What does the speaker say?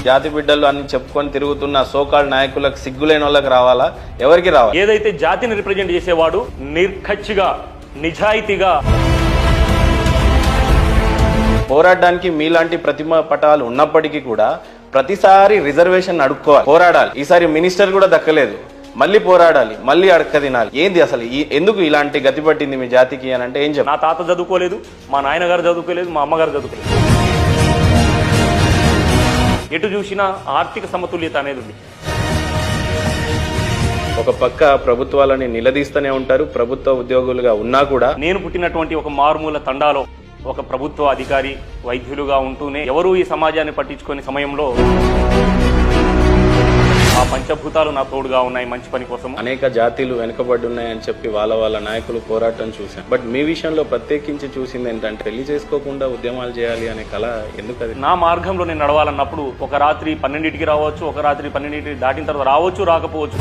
జాతి బిడ్డలు అని చెప్పుకొని తిరుగుతున్న సోకాల్ నాయకులకు సిగ్గులేని వాళ్ళకి రావాలా, ఎవరికి రావాలి? ఏదైతే జాతిని రిప్రజెంట్ చేసేవాడు నిర్ఖచ్చిగా నిజాయితీగా పోరాడడానికి మీలాంటి ప్రతిమ పటాలు ఉన్నప్పటికీ కూడా ప్రతిసారి రిజర్వేషన్ అడుక్కోవాలి, పోరాడాలి. ఈసారి మినిస్టర్ కూడా దక్కలేదు, మళ్ళీ పోరాడాలి, మళ్ళీ అడక్క తినాలి. ఏంది అసలు ఎందుకు ఇలాంటి గతి పట్టింది మీ జాతికి అని అంటే ఏం చెప్పాలి? నా తాత చదువుకోలేదు, మా నాయనగారు చదువుకోలేదు, మా అమ్మగారు చదువుకోలేదు. ఎటు చూసినా ఆర్థిక సమతుల్యత అనేది ఉంది. ఒక పక్క ప్రభుత్వాలని నిలదీస్తూనే ఉంటారు, ప్రభుత్వ ఉద్యోగులుగా ఉన్నా కూడా. నేను పుట్టినటువంటి ఒక మారుమూల తండాలో ఒక ప్రభుత్వ అధికారి వైద్యులుగా ఉంటూనే ఎవరూ ఈ సమాజాన్ని పట్టించుకునే సమయంలో ఆ పంచభూతాలు నా తోడుగా ఉన్నాయి మంచి పని కోసం. అనేక జాతీలు వెనుకబడి ఉన్నాయని చెప్పి వాళ్ళ నాయకులు పోరాటం చూశాం. బట్ మీ విషయంలో ప్రత్యేకించి చూసింది ఏంటంటే పెళ్లి చేసుకోకుండా ఉద్యమాలు చేయాలి అనే కళ ఎందుకు? అది నా మార్గంలో నేను నడవాలన్నప్పుడు ఒక రాత్రి 12ంటికి రావచ్చు, ఒక రాత్రి 12ంటికి దాటిన తర్వాత రావచ్చు, రాకపోవచ్చు.